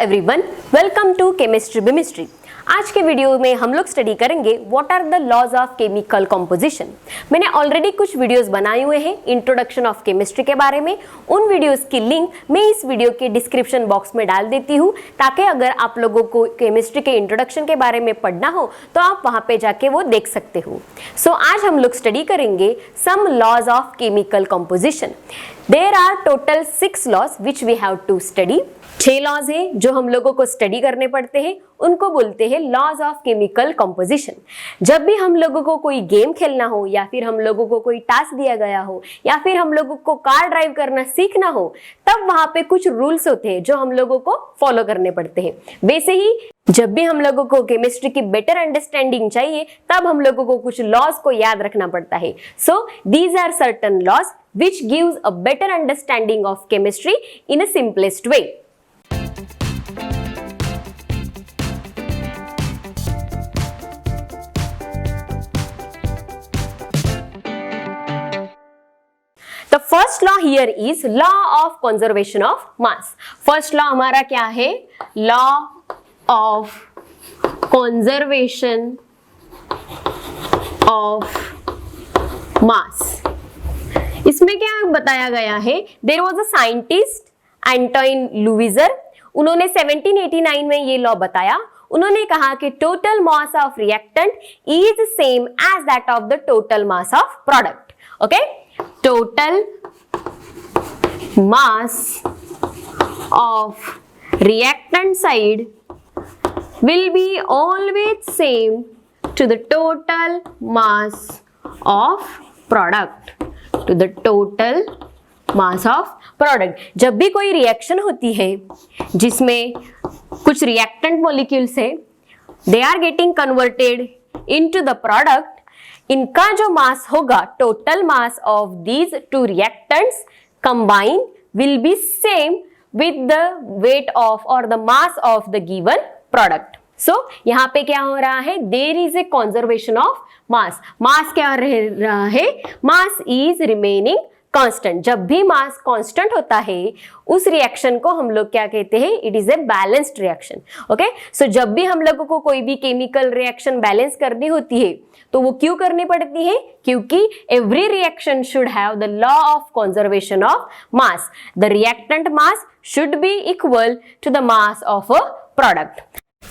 Everyone, welcome to chemistry bimistry. आज के video में हम लोग स्टडी करेंगे what are the laws of chemical composition. मैंने ऑलरेडी कुछ वीडियोस बनाए हुए हैं इंट्रोडक्शन ऑफ केमिस्ट्री के बारे में। उन वीडियोस की लिंक मैं इस वीडियो के डिस्क्रिप्शन बॉक्स में डाल देती हूँ, ताकि अगर आप लोगों को केमिस्ट्री के इंट्रोडक्शन के बारे में पढ़ना हो तो आप वहाँ पे जाके वो देख सकते हो। सो आज हम लोग स्टडी करेंगे some laws of chemical composition. There are total 6 laws which we have to study. 6 laws हैं जो हम लोगों को स्टडी करने पड़ते हैं, उनको बोलते हैं लॉज ऑफ केमिकल कंपोजिशन। जब भी हम लोगों को कोई गेम खेलना हो, या फिर हम लोगों को कोई टास्क दिया गया हो, या फिर हम लोगों को कार ड्राइव करना सीखना हो, तब वहां पे कुछ रूल्स होते हैं जो हम लोगों को फॉलो करने पड़ते हैं। वैसे ही जब भी हम लोगों को केमिस्ट्री की बेटर अंडरस्टैंडिंग चाहिए, तब हम लोगों को कुछ लॉज को याद रखना पड़ता है। So these are certain laws which gives a better understanding of chemistry in a simplest way. The first law here is law of conservation of mass. First law हमारा क्या है? Law of conservation of mass. इसमें क्या बताया गया है? There was a scientist Antoine Lavoisier. उन्होंने 1789 में ये लॉ बताया। उन्होंने कहा कि total mass of reactant is same as that of the total mass of product. Okay, total mass of reactant side will be always same to the total mass of product. To the total mass of product. जब भी कोई reaction होती है जिसमें कुछ reactant molecules है, they are getting converted into the product, इनका जो मास होगा, total mass of these two reactants combined will be same with the weight of or the mass of the given product. So यहाँ पे क्या हो रहा है? There is a conservation of mass. मास क्या रह रहा है? Mass is remaining constant. जब भी मास कांस्टेंट होता है, उस रिएक्शन को हम लोग क्या कहते हैं? It is a balanced reaction. Okay, so जब भी हम लोगों को कोई भी केमिकल रिएक्शन बैलेंस करनी होती है, तो वो क्यों करनी पड़ती है? क्योंकि every reaction should have the law of conservation of mass. The reactant mass should be equal to the mass of a product.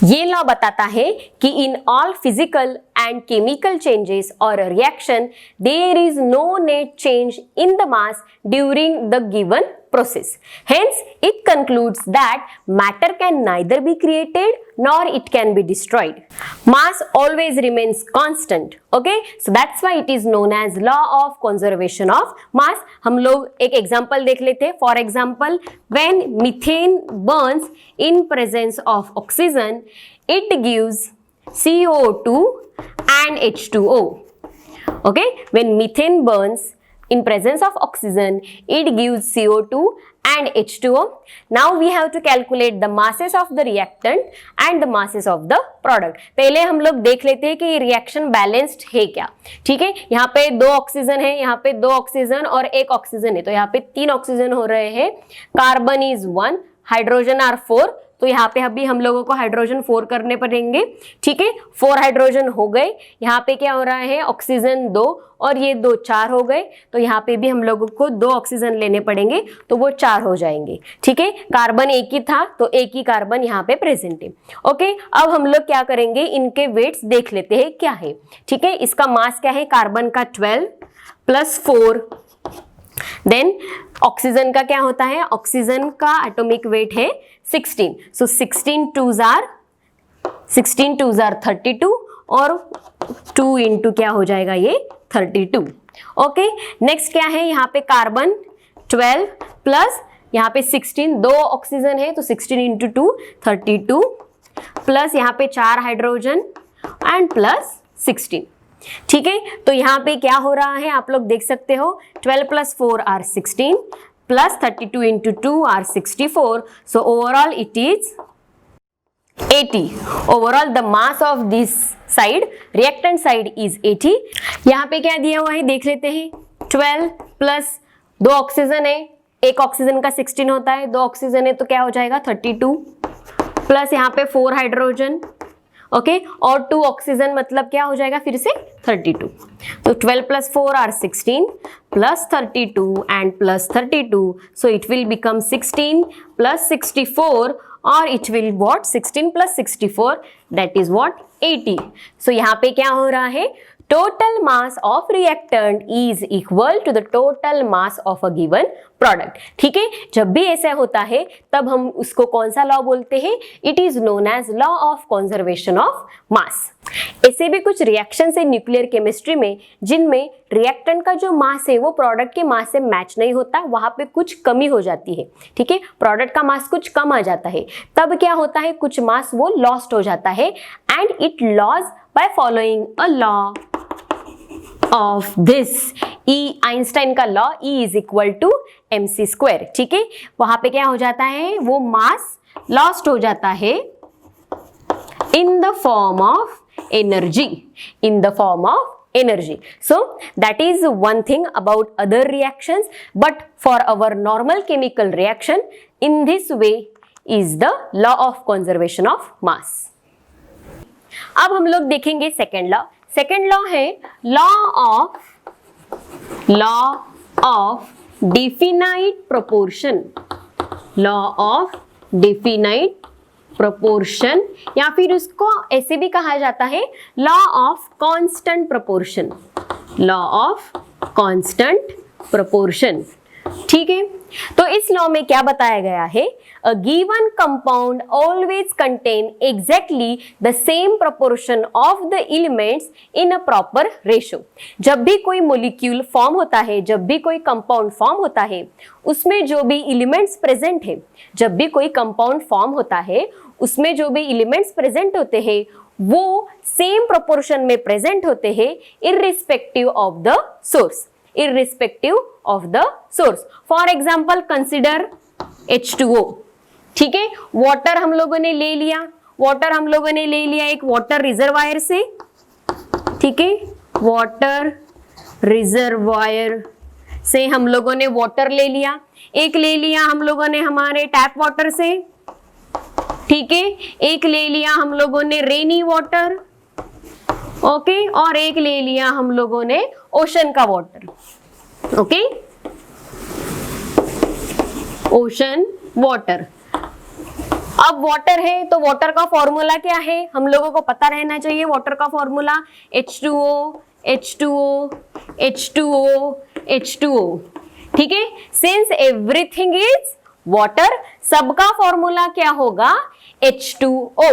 ये लॉ बताता है कि in all physical and chemical changes और reaction there is no net change in the mass during the given process. Hence, it concludes that matter can neither be created nor it can be destroyed. Mass always remains constant. Okay, so that's why it is known as law of conservation of mass. हम लोग एक example देख लेते हैं. For example, when methane burns in presence of oxygen, it gives CO2 and H2O. Okay, when methane burns in presence of oxygen, it gives CO2 and H2O. Now we have to calculate the masses of the reactant and the masses of the product. पहले हम लोग देख लेते हैं कि ये reaction balanced है क्या। ठीक है, यहाँ पे 2 ऑक्सीजन है, यहाँ पे 2 ऑक्सीजन और 1 ऑक्सीजन है, तो यहाँ पे 3 ऑक्सीजन हो रहे हैं। कार्बन इज 1, हाइड्रोजन आर 4, तो यहाँ पे अभी हम लोगों को हाइड्रोजन 4 करने पड़ेंगे। ठीक है, 4 हाइड्रोजन हो गए। यहाँ पे क्या हो रहा है? ऑक्सीजन 2 और ये 2 4 हो गए, तो यहाँ पे भी हम लोगों को 2 ऑक्सीजन लेने पड़ेंगे, तो वो 4 हो जाएंगे। ठीक है, कार्बन एक ही था, तो एक ही कार्बन यहाँ पे प्रेजेंट है। ओके, अब हम लोग क्या करेंगे? इनके वेट्स देख लेते हैं क्या है। ठीक है, इसका मास क्या है? कार्बन का 12 + 4, देन ऑक्सीजन का क्या होता है? ऑक्सीजन का एटॉमिक वेट है 16, सो 16 2s are 32 और 2 इंटू क्या हो जाएगा? ये 32। ओके, नेक्स्ट क्या है? यहाँ पे कार्बन 12 प्लस यहाँ पे 16, 2 ऑक्सीजन है, तो 16 इंटू 2 32 प्लस यहाँ पे 4 हाइड्रोजन एंड प्लस 16। ठीक है, तो यहाँ पे क्या हो रहा है? आप लोग देख सकते हो, 12 + 4 are 16 plus 32 into 2 are 64, so overall it is 80. Overall the mass of this side, reactant side is 80. यहाँ पे क्या दिया हुआ है देख लेते हैं। 12 प्लस 2 ऑक्सीजन है, एक ऑक्सीजन का 16 होता है, 2 ऑक्सीजन है तो क्या हो जाएगा 32 प्लस यहाँ पे 4 हाइड्रोजन, ओके, और 2 ऑक्सीजन, मतलब क्या हो जाएगा फिर से 32। तो 12 + 4 are 16 plus 32 and plus 32, so it will become 16 plus 64, और it will what 16 plus 64, that is what 80। so यहाँ पे क्या हो रहा है, total mass of reactant is equal to the total mass of a given product। ठीक है, जब भी ऐसा होता है तब हम उसको कौन सा लॉ बोलते हैं, it is known as law of conservation of mass. ऐसे भी कुछ रिएक्शन है न्यूक्लियर केमिस्ट्री में जिनमें रिएक्टेंट का जो मास है वो प्रोडक्ट के मास से मैच नहीं होता, वहां पे कुछ कमी हो जाती है। ठीक है, प्रोडक्ट का मास कुछ कम आ जाता है, तब क्या होता है, कुछ मास वो लॉस्ट हो जाता है, and it loss by following a law of this, E Einstein का law, E is equal to mc²। ठीक है, वहां पे क्या हो जाता है, वो मास लॉस्ट हो जाता है in the form of energy, in the form of energy। so that is one thing about other reactions, but for our normal chemical reaction in this way is the law of conservation of mass। अब हम लोग देखेंगे second law. Second law है law of definite proportion, law of definite proportion, या फिर उसको ऐसे भी कहा जाता है law of constant proportion, law of constant proportion. ठीक है, तो इस लॉ में क्या बताया गया है, a given compound always contain exactly the same proportion of the elements in a proper ratio. जब भी कोई मोलिक्यूल फॉर्म होता है, जब भी कोई कंपाउंड फॉर्म होता है, उसमें जो भी एलिमेंट्स प्रेजेंट है, जब भी कोई कंपाउंड फॉर्म होता है उसमें जो भी एलिमेंट्स प्रेजेंट होते हैं वो सेम प्रोपोर्शन में प्रेजेंट होते हैं, irrespective of the source, irrespective of the source। For example consider H2O। ठीक है, वाटर हम लोगों ने ले लिया, वाटर हम लोगों ने ले लिया एक वाटर रिजर्वायर से। ठीक है, वाटर रिजर्वायर से हम लोगों ने वाटर ले लिया, एक ले लिया हम लोगों ने हमारे टैप वाटर से। ठीक है, एक ले लिया हम लोगों ने रेनी वाटर, ओके, और एक ले लिया हम लोगों ने ओशन का वाटर। Okay, ocean water. अब वाटर है तो वाटर का फॉर्मूला क्या है, हम लोगों को पता रहना चाहिए। वाटर का formula H2O H2O H2O H2O। ठीक है, सिंस एवरीथिंग इज वाटर, सबका फॉर्मूला क्या होगा, H2O।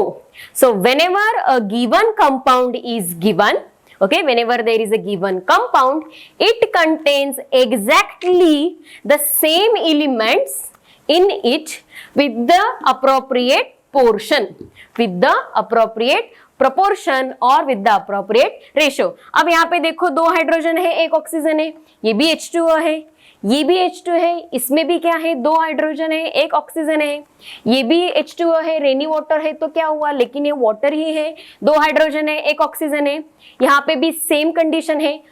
So whenever a given compound is given, okay, whenever there is a given compound, it contains exactly the same elements in it with the appropriate portion, with the appropriate proportion or with the appropriate ratio। अब यहाँ पे देखो 2 hydrogen है, 1 oxygen है, ये भी H2O है, ये भी H2 है, इसमें भी क्या है, 2 हाइड्रोजन है, 1 ऑक्सीजन है, ये भी H2O है, रेनी वाटर है, तो क्या हुआ, लेकिन ये वाटर ही है, 2 हाइड्रोजन है, 1 ऑक्सीजन है, यहाँ पे भी सेम कंडीशन है,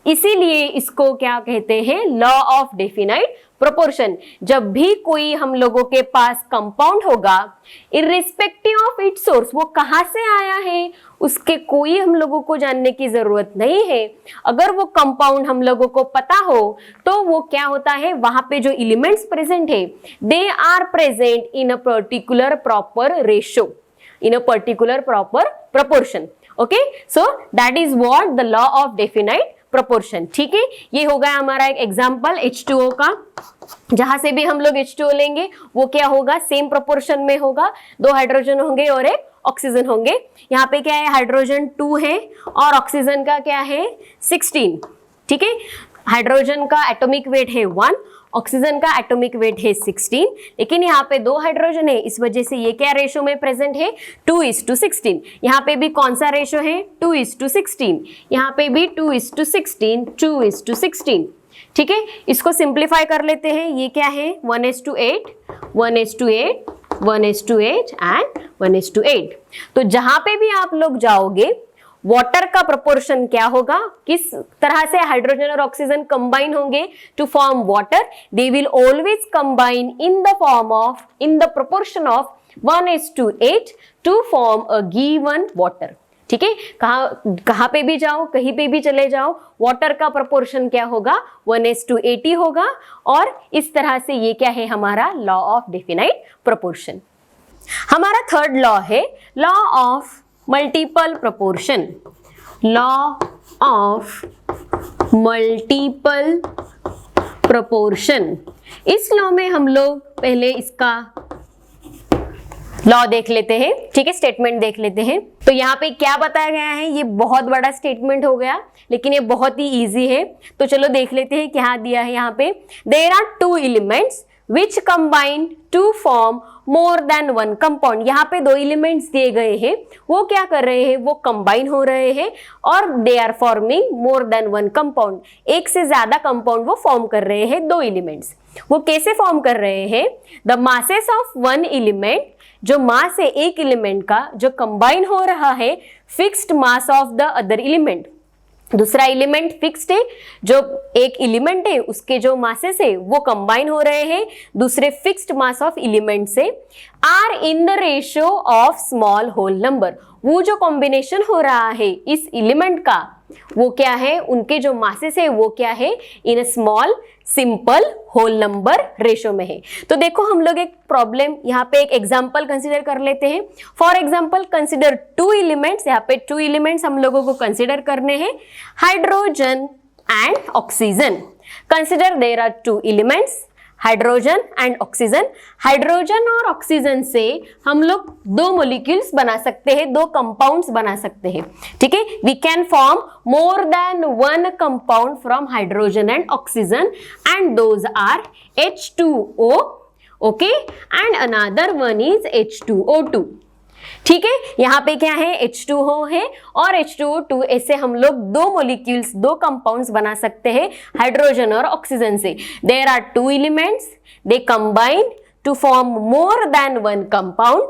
इसीलिए इसको क्या कहते हैं, लॉ ऑफ डेफिनाइट प्रोपोर्शन। जब भी कोई हम लोगों के पास कंपाउंड होगा, इररिस्पेक्टिव ऑफ इट्स सोर्स, वो कहाँ से आया है उसके कोई हम लोगों को जानने की जरूरत नहीं है। अगर वो कंपाउंड हम लोगों को पता हो तो वो क्या होता है, वहां पे जो एलिमेंट्स प्रेजेंट है they are present in a particular proper ratio, in a particular proper proportion. Okay, so that is what the law of definite proportion. ठीक है, ये हो गया हमारा एक एग्जांपल H2O का। जहां से भी हम लोग H2O लेंगे वो क्या होगा, सेम प्रोपोर्शन में होगा, 2 हाइड्रोजन होंगे और 1 ऑक्सीजन होंगे। यहाँ पे क्या है, हाइड्रोजन 2 है और ऑक्सीजन का क्या है 16। ठीक है, हाइड्रोजन का एटॉमिक वेट है 1, ऑक्सीजन का एटॉमिक वेट है 16, लेकिन यहाँ पे 2 हाइड्रोजन है, इस वजह से ये क्या रेशो में प्रेजेंट है, 2:16। यहाँ पे भी कौन सा रेशो है, 2:16, यहाँ पे भी 2:16, 2:16। ठीक है, इसको सिंप्लीफाई कर लेते हैं, ये क्या है 1:8, 1:8, 1:8 एंड 1:8। तो जहां पे भी आप लोग जाओगे वाटर का प्रोपोर्शन क्या होगा, किस तरह से हाइड्रोजन और ऑक्सीजन कंबाइन होंगे to form water, they will always combine in the form of, in the proportion of 1:8 to form a given water. ठीक है, कहाँ पे भी जाओ, कहीं पे भी चले जाओ, वाटर का प्रोपोर्शन क्या होगा, 1:80 होगा। और इस तरह से ये क्या है हमारा लॉ ऑफ डेफिनाइट प्रोपोर्शन। हमारा थर्ड लॉ है law of multiple proportion. Law of multiple proportion, इस लॉ में हम लोग पहले इसका लॉ देख लेते हैं। ठीक है, स्टेटमेंट देख लेते हैं। तो यहाँ पे क्या बताया गया है, ये बहुत बड़ा स्टेटमेंट हो गया, लेकिन ये बहुत ही इजी है। तो चलो देख लेते हैं क्या दिया है यहाँ पे। There are two elements which combine to form more than one compound. यहाँ पे दो एलिमेंट्स दिए गए हैं, वो क्या कर रहे हैं, वो कंबाइन हो रहे हैं और they are forming more than one compound. एक से ज्यादा कंपाउंड वो फॉर्म कर रहे हैं, दो एलिमेंट्स। वो कैसे फॉर्म कर रहे हैं, the masses of one element, जो मास है एक एलिमेंट का जो कंबाइन हो रहा है, fixed mass of the other element. दूसरा एलिमेंट फिक्स्ड है, जो एक एलिमेंट है उसके जो मासेस है वो कंबाइन हो रहे हैं दूसरे फिक्स्ड मास ऑफ एलिमेंट से, are in the ratio of small whole number. वो जो कॉम्बिनेशन हो रहा है इस एलिमेंट का, वो क्या है, उनके जो मासेस है वो क्या है, in a small simple whole number ratio में है। तो देखो हम लोग एक प्रॉब्लम यहाँ पे एक एग्जांपल कंसीडर कर लेते हैं। For example consider two elements, यहाँ पे टू एलिमेंट्स हम लोगों को कंसीडर करने हैं, hydrogen and oxygen. Consider there are two elements hydrogen and oxygen. Hydrogen और ऑक्सीजन से हम लोग दो मॉलिक्यूल्स बना सकते हैं, दो कंपाउंड्स बना सकते हैं। ठीक है, we can form more than one compound from hydrogen and oxygen and those are H2O, okay, and another one is H2O2। ठीक है, यहाँ पे क्या है, H2O है और H2O2, ऐसे हम लोग दो मॉलिक्यूल्स, दो कंपाउंड्स बना सकते हैं हाइड्रोजन और ऑक्सीजन से। There are two elements, they combine to form more than one compound.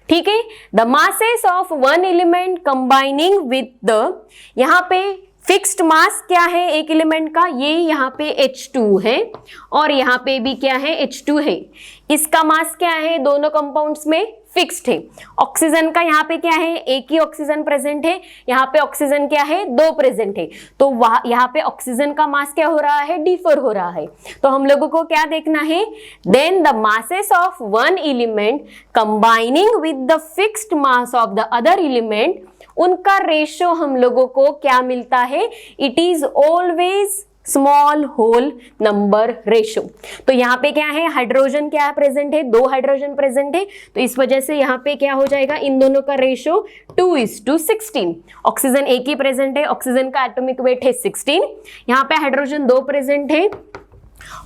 ठीक है, the masses of one element combining with the, यहाँ पे फिक्स्ड मास क्या है एक एलिमेंट का, ये यहाँ पे H2 है और यहाँ पे भी क्या है, H2 है। इसका मास क्या है, दोनों कंपाउंड्स में फिक्स्ड है। ऑक्सीजन का यहाँ पे क्या है, एक ही ऑक्सीजन प्रेजेंट है, यहाँ पे ऑक्सीजन क्या है, दो प्रेजेंट है। तो वहां यहाँ पे ऑक्सीजन का मास क्या हो रहा है, डिफर हो रहा है। तो हम लोगों को क्या देखना है, then the masses of one element combining with the fixed mass of the other element, उनका रेशियो हम लोगों को क्या मिलता है, it is always small whole number ratio. तो यहाँ पे क्या है, हाइड्रोजन क्या प्रेजेंट है, दो हाइड्रोजन प्रेजेंट है, तो इस वजह से यहाँ पे क्या हो जाएगा, इन दोनों का रेशो 2:16। ऑक्सीजन एक ही प्रेजेंट है, ऑक्सीजन का एटॉमिक वेट है 16, यहाँ पे हाइड्रोजन दो प्रेजेंट है,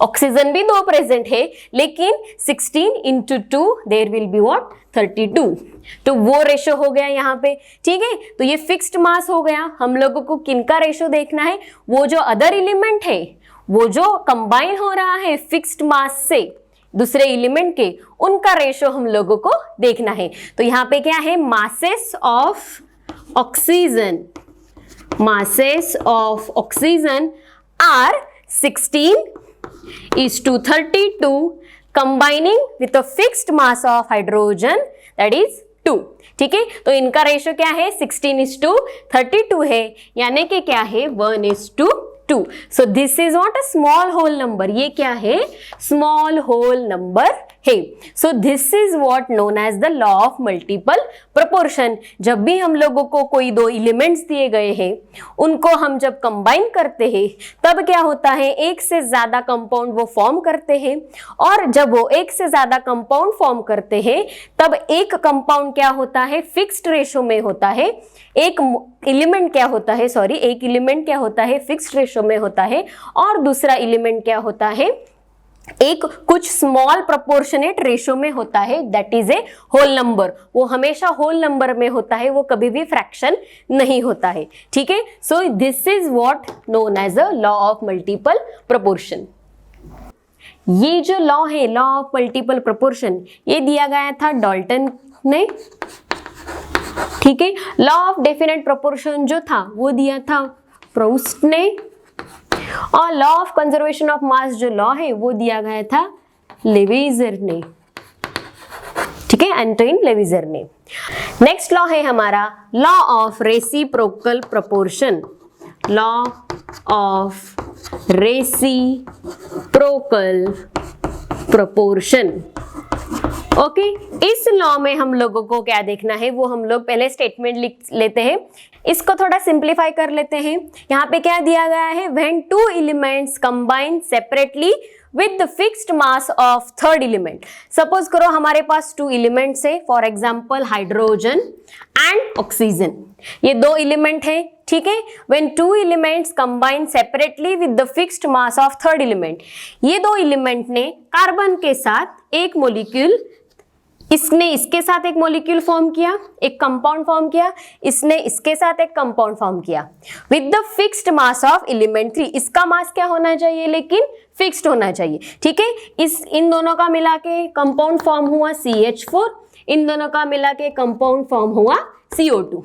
ऑक्सीजन भी दो प्रेजेंट है, लेकिन 16 into 2 there will be what, 32। तो वो रेशो हो गया यहाँ पे। ठीक है, तो ये फिक्स्ड मास हो गया। हम लोगों को किनका रेशो देखना है, वो जो अदर एलिमेंट है, वो जो कंबाइन हो रहा है फिक्स्ड मास से दूसरे एलिमेंट के, उनका रेशो हम लोगों को देखना है। तो यहाँ पे क्या है, masses of oxygen, masses of oxygen are 16:32 combining with a fixed mass of hydrogen, that is 2। ठीक है, तो इनका रेशो क्या है, 16:32 है, यानी कि क्या है, 1:2। So this is not a small whole number, ये क्या है, स्मॉल होल नंबर है। So this is what known as the law of multiple proportion. जब भी हम लोगों को कोई दो एलिमेंट्स दिए गए हैं, उनको हम जब कंबाइन करते हैं, तब क्या होता है, एक से ज्यादा कंपाउंड वो फॉर्म करते हैं, और जब वो एक से ज्यादा कंपाउंड फॉर्म करते हैं, तब एक कंपाउंड क्या होता है, फिक्स्ड रेशो में होता है, एक एलिमेंट क्या होता है, सॉरी, एक एलिमेंट क्या होता है, फिक्स्ड रेशो में होता है, और दूसरा एलिमेंट क्या होता है, एक कुछ स्मॉल प्रोपोर्शनेट रेशो में होता है, that is a whole number. वो हमेशा होल नंबर में होता है, वो कभी भी फ्रैक्शन नहीं होता है। ठीक है, so this is what known as a law of multiple proportion. ये जो लॉ है, लॉ ऑफ मल्टीपल प्रोपोर्शन, ये दिया गया था डाल्टन ने। ठीक है, लॉ ऑफ डेफिनेट प्रोपोर्शन जो था वो दिया था प्रूस्ट ने, और लॉ ऑफ कंजर्वेशन ऑफ मास जो लॉ है वो दिया गया था लेवेजर ने। ठीक है। ठीक है, एंटोइन लेविजर ने। नेक्स्ट लॉ है हमारा law of reciprocal proportion, law of reciprocal proportion. Okay, इस लॉ में हम लोगों को क्या देखना है, वो हम लोग पहले स्टेटमेंट लिख लेते हैं, इसको थोड़ा सिंप्लीफाई कर लेते हैं। यहाँ पे क्या दिया गया है, when two elements combine separately with the fixed mass of third element. Suppose करो हमारे पास टू एलिमेंट्स है, for example hydrogen and oxygen, ये दो एलिमेंट है, ठीक है। When two elements combine separately with the fixed mass of third element, ये दो एलिमेंट ने कार्बन के साथ एक मॉलिक्यूल, इसने इसके साथ एक मॉलिक्यूल फॉर्म किया, एक कंपाउंड फॉर्म किया, इसने इसके साथ एक कंपाउंड फॉर्म किया with the fixed mass of element 3। इसका मास क्या होना चाहिए, लेकिन फिक्स्ड होना चाहिए, ठीक है। इन दोनों का मिला के कंपाउंड फॉर्म हुआ CH4, इन दोनों का मिला के कंपाउंड फॉर्म हुआ CO2।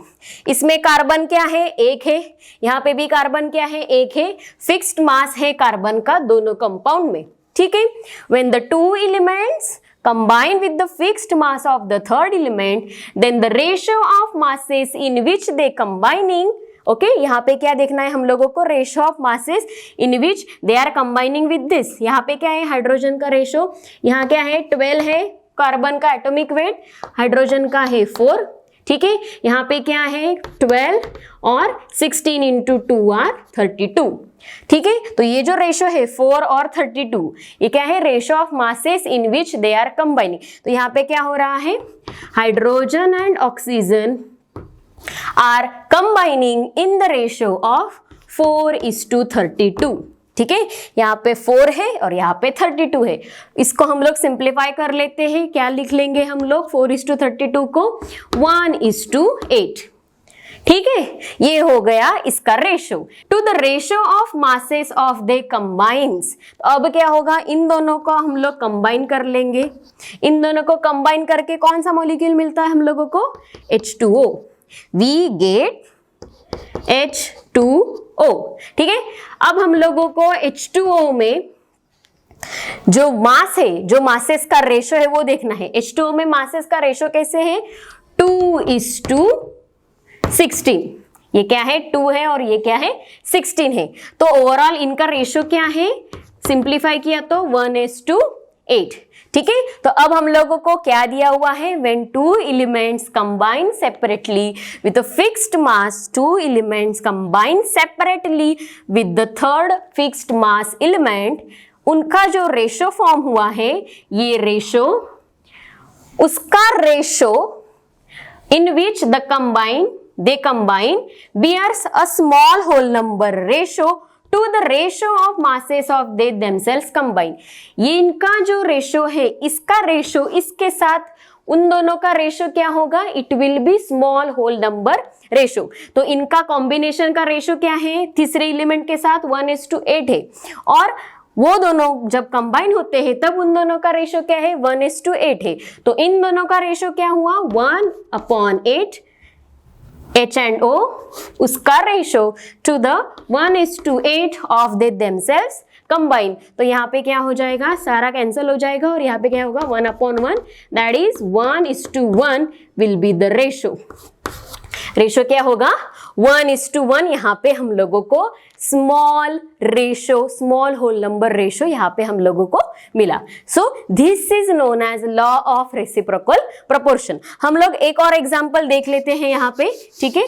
इसमें कार्बन क्या है, एक है, यहाँ पे भी कार्बन क्या है, एक है, फिक्स्ड मास है कार्बन का दोनों कंपाउंड में, ठीक है। When the two elements combine with the fixed mass of the third element, then the ratio of masses in which they combining, okay यहाँ पे क्या देखना है हम लोगों को, ratio of masses in which they are combining with this. यहाँ पे क्या है, हाइड्रोजन का रेशो, यहाँ क्या है 12 है, कार्बन का एटॉमिक वेट, हाइड्रोजन का है 4, ठीक है। यहाँ पे क्या है 12 और 16 इंटू 2 आर 32, ठीक है। तो ये जो रेशो है 4 और 32, ये क्या है, ratio of masses in which they are combining. तो यहाँ पे क्या हो रहा है, hydrogen and oxygen are combining in the ratio of 4:32, ठीक है। यहाँ पे 4 है और यहाँ पे 32 है। इसको हम लोग सिंप्लीफाई कर लेते हैं, क्या लिख लेंगे हम लोग, 4:32 को 1:8, ठीक है। ये हो गया इसका ratio two the ratio of masses of they combines. तो अब क्या होगा, इन दोनों को हम लोग कंबाइन कर लेंगे, इन दोनों को कंबाइन करके कौन सा मॉलिक्यूल मिलता है हम लोगों को, H2O, वी गेट H2O, ठीक है। अब हम लोगों को H2O में जो मास है, जो मासेस का रेशो है वो देखना है। H2O में मासेस का रेशो कैसे है, 2:16, ये क्या है 2 है और ये क्या है 16 है। तो ओवरऑल इनका रेशो क्या है, सिंप्लीफाई किया तो 1:8, ठीक है। तो अब हम लोगों को क्या दिया हुआ है, when two elements combine separately with a fixed mass, two elements combine separately with the third fixed mass element, उनका जो रेशो फॉर्म हुआ है, ये रेशो, उसका ratio in which they combine bears a small whole number ratio to the ratio of masses of they themselves combine। ये इनका जो ratio है, इसका रेशो इसके साथ उन दोनों का रेशो क्या होगा, it will be small whole number ratio. तो इनका कॉम्बिनेशन का रेशो क्या है, तीसरे एलिमेंट के साथ 1:8 है, और वो दोनों जब कंबाइन होते हैं तब उन दोनों का रेशो क्या है, 1:8 है। तो इन दोनों का रेशो क्या हुआ, 1/8 H and O, उसका ratio two the 1:8 of they themselves combine. तो यहाँ पे क्या हो जाएगा, सारा कैंसिल हो जाएगा और यहाँ पे क्या होगा, 1/1, that is 1:1 will be the ratio. Ratio क्या होगा, 1:1। यहाँ पे हम लोगों को small ratio, small whole number ratio यहाँ पे हम लोगों को मिला। So this is known as law of reciprocal proportion. हम लोग एक और एग्जांपल देख लेते हैं यहाँ पे, ठीक है।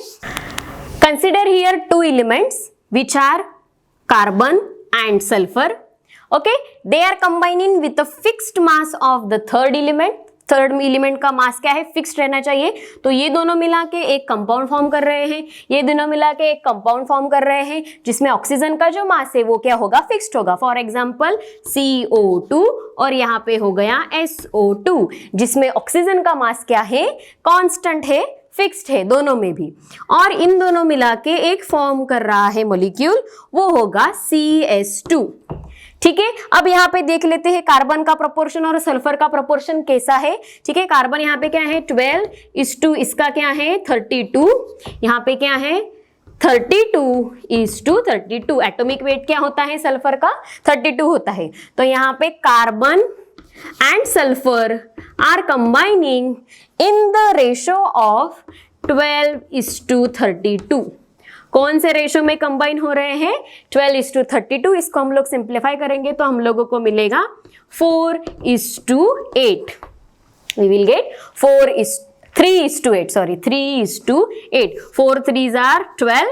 Consider here two elements which are carbon and sulphur, okay, they are combining with a fixed mass of the third element. Third element का मास क्या है, फिक्स्ड रहना चाहिए। तो ये दोनों मिला के एक कंपाउंड फॉर्म कर रहे हैं, ये दोनों मिला के एक कंपाउंड फॉर्म कर रहे हैं, जिसमें ऑक्सीजन का जो मास है वो क्या होगा, फिक्स्ड होगा। फॉर एग्जांपल CO2 और यहाँ पे हो गया SO2, जिसमें ऑक्सीजन का मास क्या है, कांस्टेंट है, फिक्स्ड है दोनों में भी, और इन दोनों मिला के एक फॉर्म कर रहा है मॉलिक्यूल, वो होगा CS2, ठीक है। अब यहाँ पे देख लेते हैं कार्बन का प्रोपोर्शन और सल्फर का प्रोपोर्शन कैसा है, ठीक है। कार्बन यहाँ पे क्या है 12:, इसका क्या है 32, यहाँ पे क्या है 32:32। एटॉमिक वेट क्या होता है सल्फर का, 32 होता है। तो यहाँ पे carbon and sulfur are combining in the ratio of 12:32. कौन से रेशो में कंबाइन हो रहे हैं? 12:32. इसको हम लोग सिंप्लीफाई करेंगे तो हम लोगों को मिलेगा 4:8. We will get 3:8. Sorry, 3:8. 4 3s are 12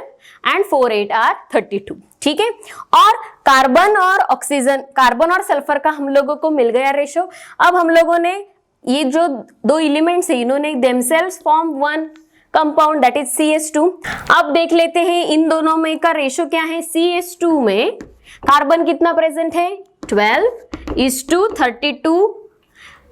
and 4 8 are 32. ठीक है, और कार्बन और ऑक्सीजन, कार्बन और सल्फर का हम लोगों को मिल गया रेशो. अब हम लोगों ने ये जो दो एलिमेंट्स है इन्होंने themselves form one compound that is CH2. अब देख लेते हैं इन दोनों में का रेशो क्या है. CH2 में कार्बन कितना प्रेजेंट है? 12:32.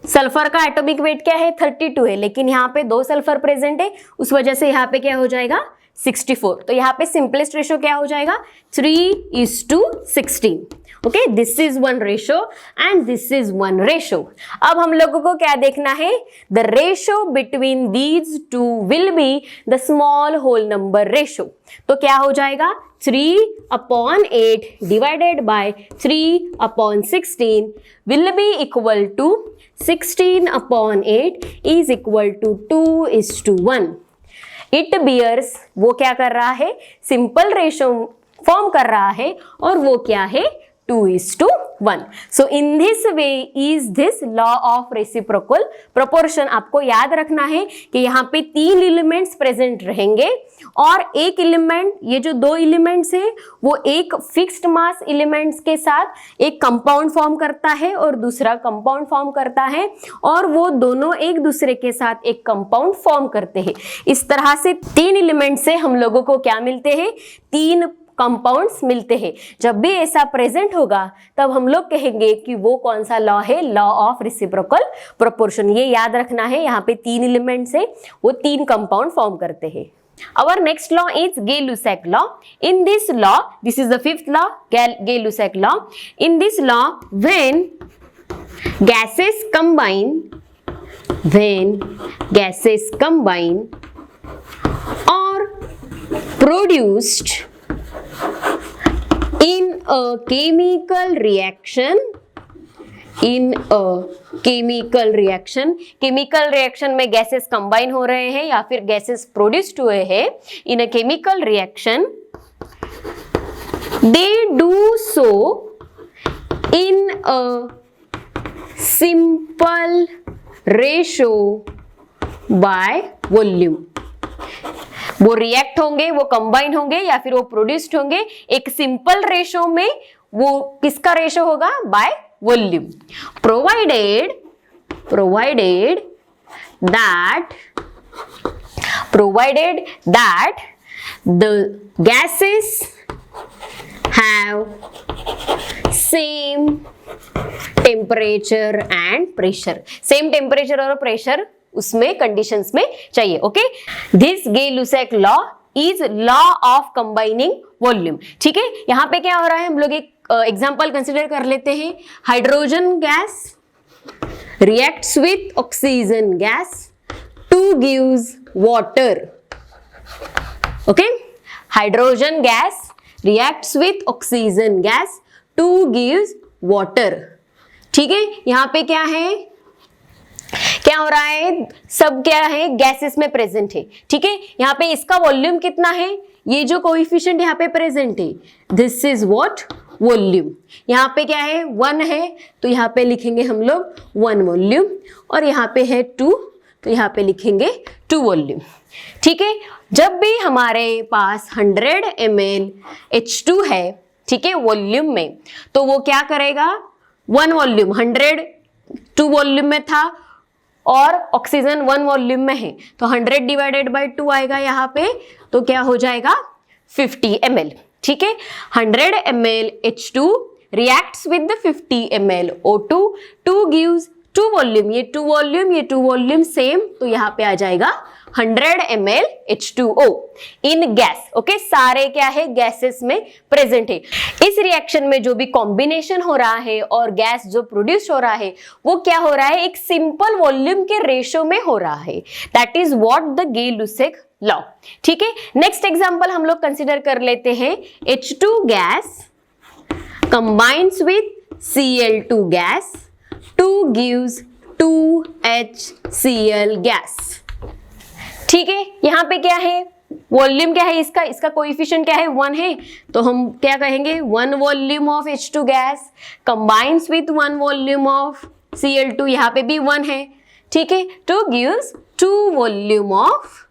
सल्फर का एटॉमिक वेट क्या है? 32 है, लेकिन यहाँ पे दो सल्फर प्रेजेंट है, उस वजह से यहाँ पे क्या हो जाएगा? 64. तो यहाँ पे सिंपलेस्ट रेशो क्या हो जाएगा? 3:16. Okay, this is one ratio and this is one ratio. अब हम लोगों को क्या देखना है? The ratio between these two will be the small whole number ratio. तो क्या हो जाएगा? 3/8 divided by 3/16 will be equal to 16/8 is equal to 2:1. It bears, वो क्या कर रहा है? सिंपल रेशो फॉर्म कर रहा है, और वो क्या है? 2:1. So in this way is this law of reciprocal proportion. आपको याद रखना है कि यहाँ पे 3 एलिमेंट्स प्रेजेंट रहेंगे, और एक एलिमेंट, ये जो दो एलिमेंट्स है वो एक फिक्स्ड मास एलिमेंट्स के साथ एक कंपाउंड फॉर्म करता है और दूसरा कंपाउंड फॉर्म करता है, और वो दोनों एक दूसरे के साथ एक कंपाउंड फॉर्म करते हैं. इस तरह से 3 एलिमेंट से हम लोगों को क्या मिलते हैं? 3 कंपाउंड्स मिलते हैं. जब भी ऐसा प्रेजेंट होगा तब हम लोग कहेंगे कि वो कौन सा लॉ है? Law of reciprocal proportion. ये याद रखना है, यहाँ पे 3 एलिमेंट्स है, वो 3 कंपाउंड फॉर्म करते हैं. Our next law is Gay-Lussac law. In this law, this is the 5th law, Gay-Lussac law. In this law, when gases combine or produced in a chemical reaction, chemical reaction में gases combine हो रहे हैं या फिर gases produced हुए हैं in a chemical reaction, they do so in a simple ratio by volume. वो react होंगे, वो कंबाइन होंगे या फिर वो प्रोड्यूस्ड होंगे एक सिंपल रेशो में. वो किसका रेशो होगा? By volume. provided that the gases have same temperature and pressure. Same temperature और प्रेशर उसमें कंडीशंस में चाहिए. Okay, this Gay-Lussac law is law of combining volume. ठीक है, यहाँ पे क्या हो रहा है? हम लोग एक एग्जाम्पल कंसिडर कर लेते हैं. Hydrogen gas reacts with oxygen gas two gives water. Okay, hydrogen gas reacts with oxygen gas two gives water. ठीक है, यहाँ पे क्या है? क्या हो रहा है? सब क्या है? गैसेस में प्रेजेंट है. ठीक है, यहाँ पे इसका वॉल्यूम कितना है? ये जो कोएफिशिएंट यहाँ पे प्रेजेंट है, दिस इज व्हाट? वॉल्यूम. यहाँ पे क्या है? 1 है, तो यहाँ पे लिखेंगे हम लोग 1 वॉल्यूम, और यहाँ पे है 2, तो यहाँ पे लिखेंगे 2 वॉल्यूम. ठीक है, जब भी हमारे पास 100 ml H2 है, ठीक है, वॉल्यूम में, तो वो क्या करेगा? 1 वॉल्यूम, 100 2 वॉल्यूम में था और ऑक्सीजन 1 वॉल्यूम में है, तो 100 डिवाइडेड बाय 2 आएगा यहाँ पे, तो क्या हो जाएगा? 50 ml. ठीक है, 100 ml H2 reacts with the 50 ml O2, 2 gives 2 volume. ये 2 वॉल्यूम, ये 2 वॉल्यूम सेम, तो यहाँ पे आ जाएगा 100 ml H2O इन गैस. ओके, सारे क्या है? गैसेस में प्रेजेंट है. इस रिएक्शन में जो भी कॉम्बिनेशन हो रहा है और गैस जो प्रोड्यूस हो रहा है वो क्या हो रहा है? एक सिंपल वॉल्यूम के रेशो में हो रहा है. That is what the Gay-Lussac law. ठीक है, नेक्स्ट एग्जांपल हम लोग कंसिडर कर लेते हैं. H2 gas combines with Cl2 gas 2 gives 2HCl gas. ठीक है, यहाँ पे क्या है, वॉल्यूम क्या है इसका कोएफिशिएंट क्या है, 1 है, तो हम क्या कहेंगे 1 volume of H2 gas combines with 1 volume of Cl2, यहाँ पे भी 1 है। ठीक है, 2 gives 2 volume of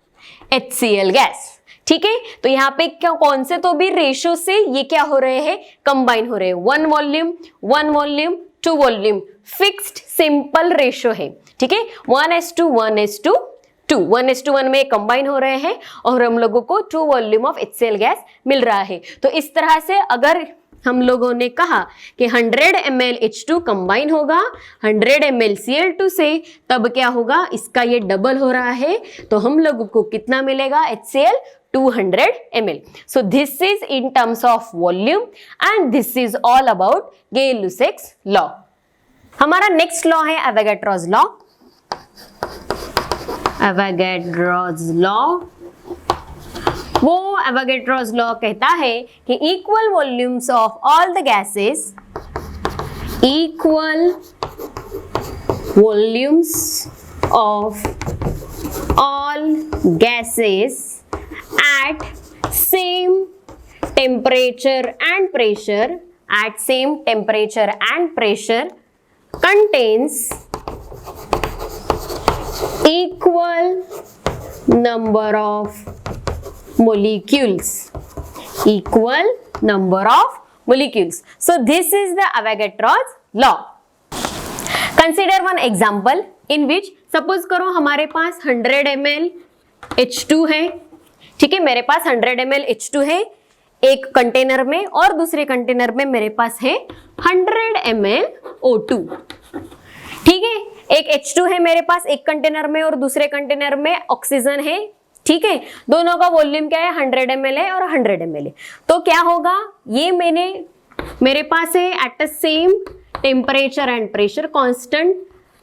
HCl gas. ठीक है, तो यहाँ पे क्या कौन से तो भी रेशो से ये क्या हो रहे हैं, कंबाइन हो रहे हैं, 1 volume 1 volume 2 volume, fixed simple ratio है। ठीक है, 1:1:2 1:1 में कंबाइन हो रहे हैं और हम लोगों को 2 वॉल्यूम ऑफ HCl गैस मिल रहा है। तो इस तरह से अगर हम लोगों ने कहा कि 100 ml H2 कंबाइन होगा 100 ml Cl2 से, तब क्या होगा, इसका ये डबल हो रहा है, तो हम लोगों को कितना मिलेगा, HCl 200 ml. So this is in terms of volume and this is all about Gay-Lussac's law. हमारा नेक्स्ट लॉ है एवोगैड्रोस लॉ। एवोगैड्रोस लॉ, वो एवोगैड्रोस लॉ कहता है कि equal volumes of all the gases, equal volumes of all gases at same temperature and pressure contains equal number of molecules. So this is the Avogadro's law. Consider one example in which suppose करो हमारे पास 100 ml H2 है। ठीक है, मेरे पास 100 ml H2 है एक container में और दूसरे कंटेनर में मेरे पास है 100 ml O2। ठीक है, एक H2 है मेरे पास एक कंटेनर में और दूसरे कंटेनर में ऑक्सीजन है। ठीक है, दोनों का वॉल्यूम क्या है, 100 ml है और 100 ml है। तो क्या होगा, ये मेरे पास है at the same temperature and pressure, constant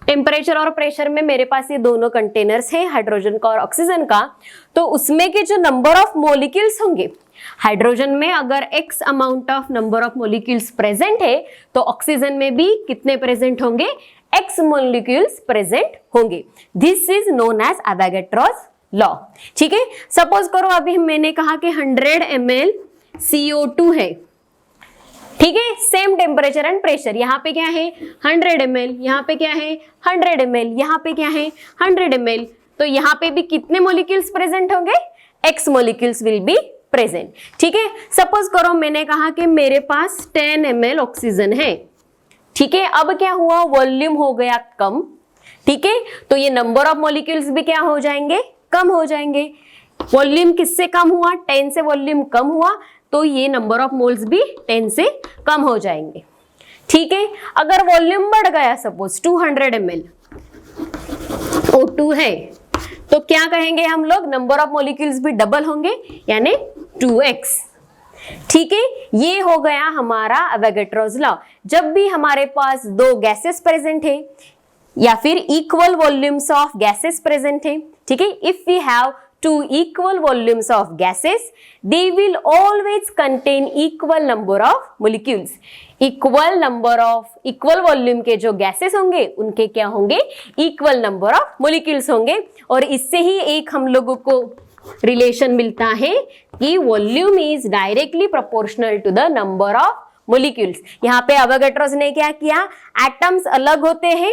temperature और प्रेशर में मेरे पास ये दोनों कंटेनर्स हैं, हाइड्रोजन का और ऑक्सीजन का। तो उसमें के जो नंबर ऑफ मॉलिक्यूल्स होंगे, हाइड्रोजन में अगर x amount of number of molecules present है तो ऑक्सीजन में भी कितने प्रेजेंट होंगे, x मॉलिक्यूल्स प्रेजेंट होंगे। This is known as Avogadro's law. ठीक है, सपोज करो अभी मैंने कहा कि 100 ml CO2 है। ठीक है, सेम टेम्परेचर एंड प्रेशर, यहाँ पे क्या है 100 ml, यहाँ पे क्या है 100 ml, यहाँ पे क्या है 100 ml, तो यहाँ पे भी कितने मॉलिक्यूल्स प्रेजेंट होंगे, x molecules will be present. ठीक है, सपोज करो मैंने कहा कि मेरे पास 10 ml ऑक्सीजन है। ठीक है, अब क्या हुआ, वॉल्यूम हो गया कम। ठीक है, तो ये नंबर ऑफ मॉलिक्यूल्स भी क्या हो जाएंगे, कम हो जाएंगे। वॉल्यूम किससे कम हुआ, 10 से वॉल्यूम कम हुआ, तो ये नंबर ऑफ मोल्स भी 10 से कम हो जाएंगे। ठीक है, अगर वॉल्यूम बढ़ गया, सपोज 200 ml O2 है, तो क्या कहेंगे हम लोग, नंबर ऑफ मॉलिक्यूल्स भी डबल होंगे यानी 2x। ठीक है, ये हो गया हमारा एवोगैड्रोस लॉ। जब भी हमारे पास दो गैसेस प्रेजेंट है या फिर equal volumes of gases present है, ठीक है, if we have two equal volumes of gases, they will always contain equal number of molecules. equal volume के जो gases होंगे उनके क्या होंगे, equal number of molecules होंगे। और इससे ही एक हम लोगों को रिलेशन मिलता है कि volume is directly proportional to the number of molecules. यहाँ पे एवोगैड्रोस ने क्या किया, एटम्स अलग होते हैं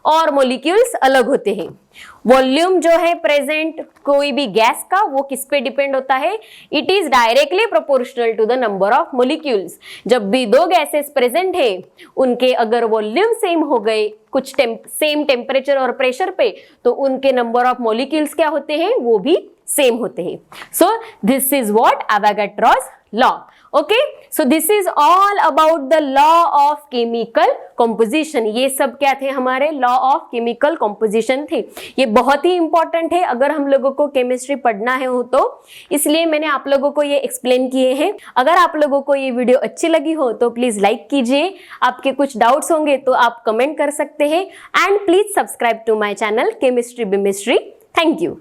और मोलिक्यूल्स अलग होते हैं। वॉल्यूम जो है प्रेजेंट कोई भी गैस का, वो किस पे डिपेंड होता है, it is directly proportional to the number of molecules. जब भी दो गैसेस प्रेजेंट है, उनके अगर वॉल्यूम सेम हो गए कुछ सेम टेम्परेचर और प्रेशर पे, तो उनके नंबर ऑफ मोलिक्यूल्स क्या होते हैं, वो भी सेम होते हैं। सो this is what Avogadro's law. Okay, so this is all about the law of chemical composition. ये सब क्या थे, हमारे लॉ ऑफ केमिकल कॉम्पोजिशन थे। ये बहुत ही इंपॉर्टेंट है अगर हम लोगों को केमिस्ट्री पढ़ना है हो तो, इसलिए मैंने आप लोगों को ये एक्सप्लेन किए हैं। अगर आप लोगों को ये वीडियो अच्छी लगी हो तो प्लीज लाइक कीजिए, आपके कुछ डाउट्स होंगे तो आप कमेंट कर सकते हैं, and please subscribe to my channel chemistry bimistry. Thank you.